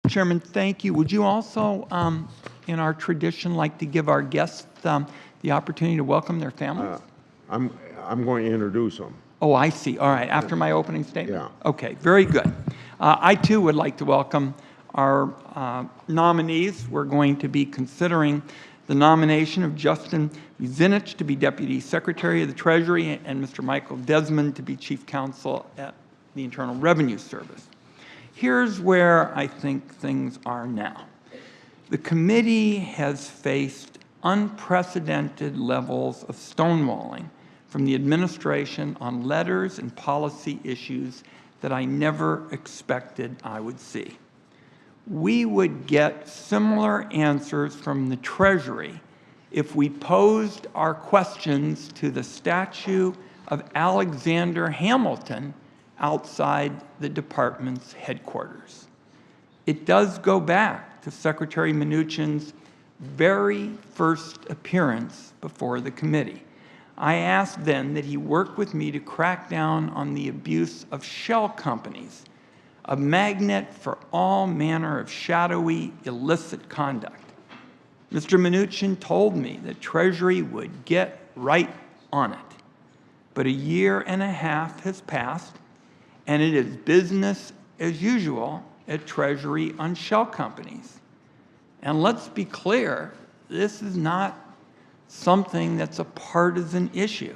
Chairman, thank you. Would you also, in our tradition, like to give our guests the opportunity to welcome their families? I'm going to introduce them. Oh, I see. All right. After my opening statement? Yeah. Okay. Very good. I, too, would like to welcome our nominees. We're going to be considering the nomination of Justin Muzinich to be Deputy Secretary of the Treasury and Mr. Michael Desmond to be Chief Counsel at the Internal Revenue Service. Here's where I think things are now. The committee has faced unprecedented levels of stonewalling from the administration on letters and policy issues that I never expected I would see. We would get similar answers from the Treasury if we posed our questions to the statue of Alexander Hamilton outside the department's headquarters. It does go back to Secretary Mnuchin's very first appearance before the committee. I asked then that he work with me to crack down on the abuse of shell companies, a magnet for all manner of shadowy, illicit conduct. Mr. Mnuchin told me that Treasury would get right on it. But a year and a half has passed, and it is business as usual at Treasury on shell companies. And let's be clear, this is not something that's a partisan issue.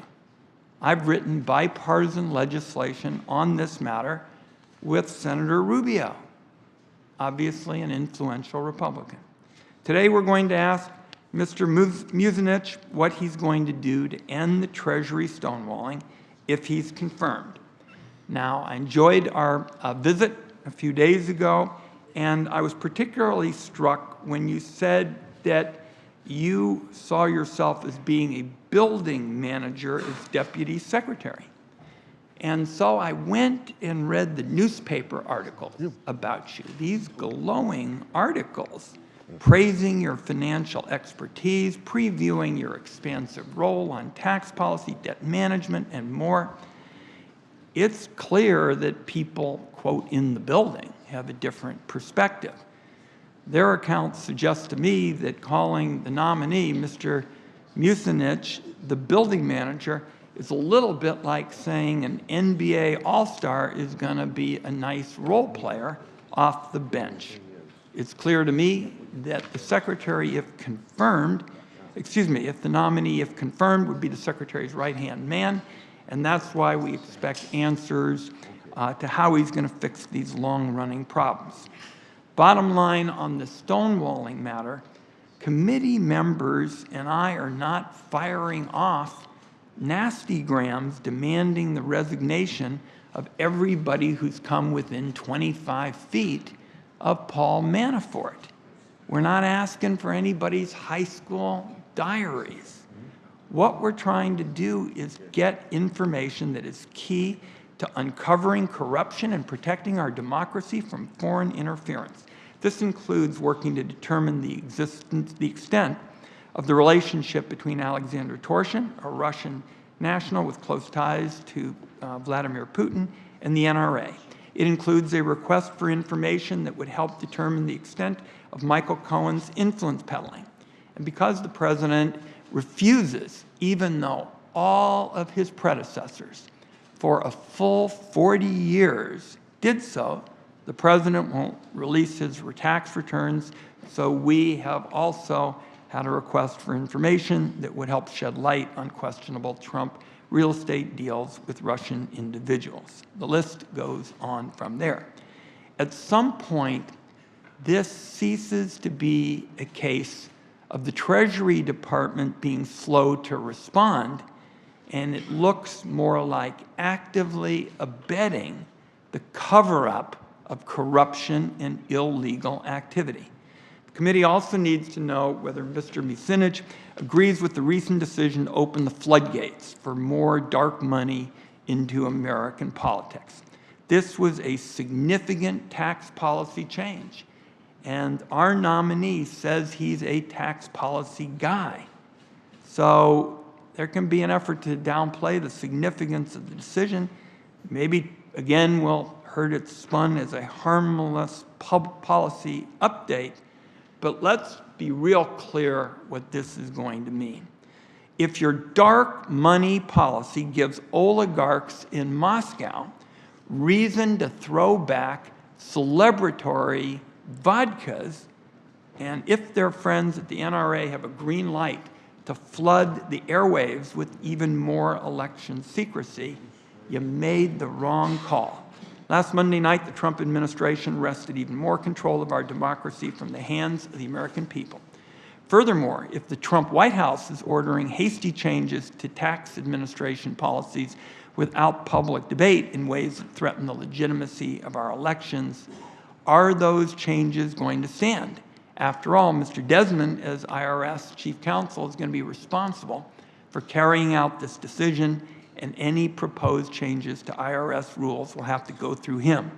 I've written bipartisan legislation on this matter with Senator Rubio, obviously an influential Republican. Today we're going to ask Mr. Muzinich what he's going to do to end the Treasury stonewalling if he's confirmed. Now, I enjoyed our visit a few days ago, and I was particularly struck when you said that you saw yourself as being a building manager as deputy secretary. And so I went and read the newspaper articles about you, these glowing articles praising your financial expertise, previewing your expansive role on tax policy, debt management, and more. It's clear that people, quote, in the building have a different perspective. Their accounts suggest to me that calling the nominee, Mr. Muzinich, the building manager, is a little bit like saying an NBA All-Star is going to be a nice role player off the bench. It's clear to me that the secretary, if confirmed, if the nominee, if confirmed, would be the secretary's right-hand man, and that's why we expect answers to how he's going to fix these long-running problems. Bottom line on the stonewalling matter, committee members and I are not firing off nastygrams demanding the resignation of everybody who's come within 25 feet of Paul Manafort. We're not asking for anybody's high school diaries. What we're trying to do is get information that is key to uncovering corruption and protecting our democracy from foreign interference. This includes working to determine the extent of the relationship between Alexander Torshin, a Russian national with close ties to Vladimir Putin, and the NRA. It includes a request for information that would help determine the extent of Michael Cohen's influence peddling. And because the president refuses, even though all of his predecessors for a full 40 years did so, the president won't release his tax returns, so we have also had a request for information that would help shed light on questionable Trump real estate deals with Russian individuals. The list goes on from there. At some point, this ceases to be a case of the Treasury Department being slow to respond, and it looks more like actively abetting the cover-up of corruption and illegal activity. The committee also needs to know whether Mr. Muzinich agrees with the recent decision to open the floodgates for more dark money into American politics. This was a significant tax policy change, and our nominee says he's a tax policy guy. So there can be an effort to downplay the significance of the decision. Maybe, again, we'll heard it spun as a harmless policy update, but let's be real clear what this is going to mean. If your dark money policy gives oligarchs in Moscow reason to throw back celebratory vodkas, and if their friends at the NRA have a green light to flood the airwaves with even more election secrecy, you made the wrong call. Last Monday night, the Trump administration wrested even more control of our democracy from the hands of the American people. Furthermore, if the Trump White House is ordering hasty changes to tax administration policies without public debate in ways that threaten the legitimacy of our elections, are those changes going to stand? After all, Mr. Desmond, as IRS chief counsel, is going to be responsible for carrying out this decision, and any proposed changes to IRS rules will have to go through him.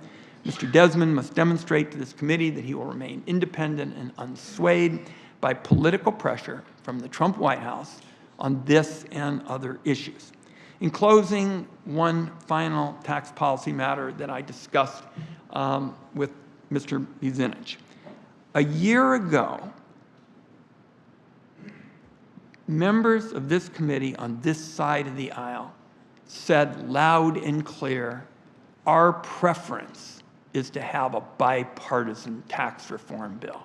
Mr. Desmond must demonstrate to this committee that he will remain independent and unswayed by political pressure from the Trump White House on this and other issues. In closing, one final tax policy matter that I discussed with Mr. Muzinich. A year ago, members of this committee on this side of the aisle said loud and clear, our preference is to have a bipartisan tax reform bill.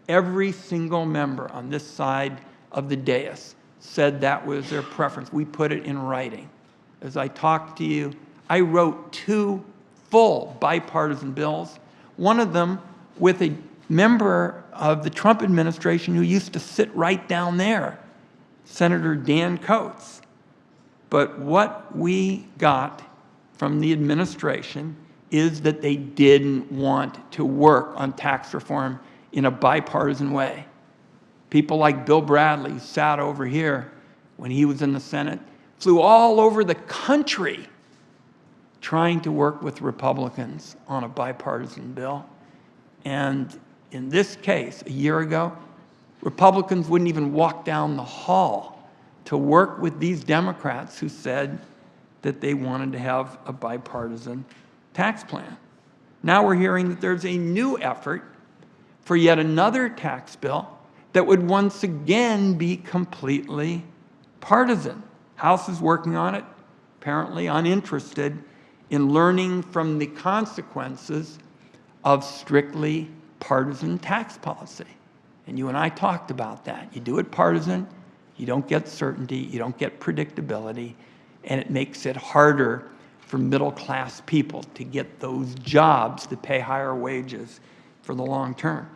Every single member on this side of the dais said that was their preference. We put it in writing. As I talked to you, I wrote 2 full bipartisan bills, one of them with a member of the Trump administration who used to sit right down there, Senator Dan Coates. But what we got from the administration is that they didn't want to work on tax reform in a bipartisan way. People like Bill Bradley, who sat over here when he was in the Senate, flew all over the country trying to work with Republicans on a bipartisan bill. And in this case, a year ago, Republicans wouldn't even walk down the hall to work with these Democrats who said that they wanted to have a bipartisan tax plan. Now we're hearing that there's a new effort for yet another tax bill that would once again be completely partisan. House is working on it, apparently uninterested in learning from the consequences of strictly partisan tax policy. And you and I talked about that. You do it partisan, you don't get certainty, you don't get predictability, and it makes it harder for middle-class people to get those jobs that pay higher wages for the long term.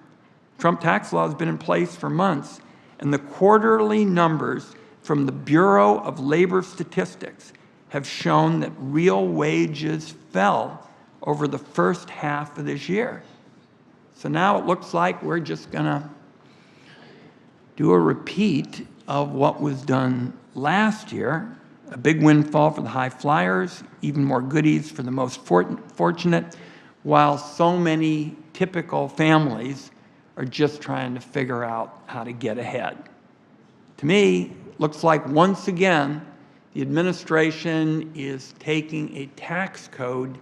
Trump tax law has been in place for months, and the quarterly numbers from the Bureau of Labor Statistics have shown that real wages fell over the first half of this year. So now it looks like we're just going to do a repeat of what was done last year, a big windfall for the high flyers, even more goodies for the most fortunate, while so many typical families are just trying to figure out how to get ahead. To me, looks like once again, the administration is taking a tax code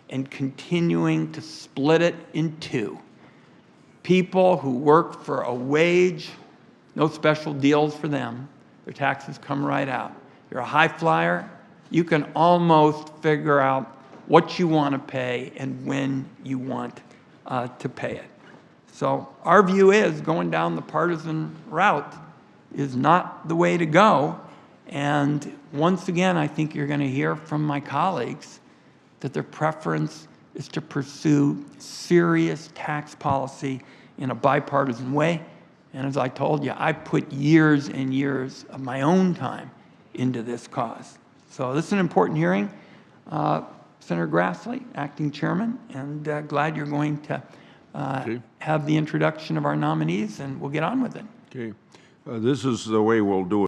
and continuing to split it in 2. People who work for a wage, no special deals for them. Their taxes come right out. You're a high flyer, you can almost figure out what you want to pay and when you want to pay it. So our view is going down the partisan route is not the way to go. And once again, I think you're going to hear from my colleagues that their preference is to pursue serious tax policy in a bipartisan way. And as I told you, I put years and years of my own time into this cause. So this is an important hearing. Senator Grassley, acting chairman, and glad you're going to have the introduction of our nominees, and we'll get on with it. Okay. This is the way we'll do it.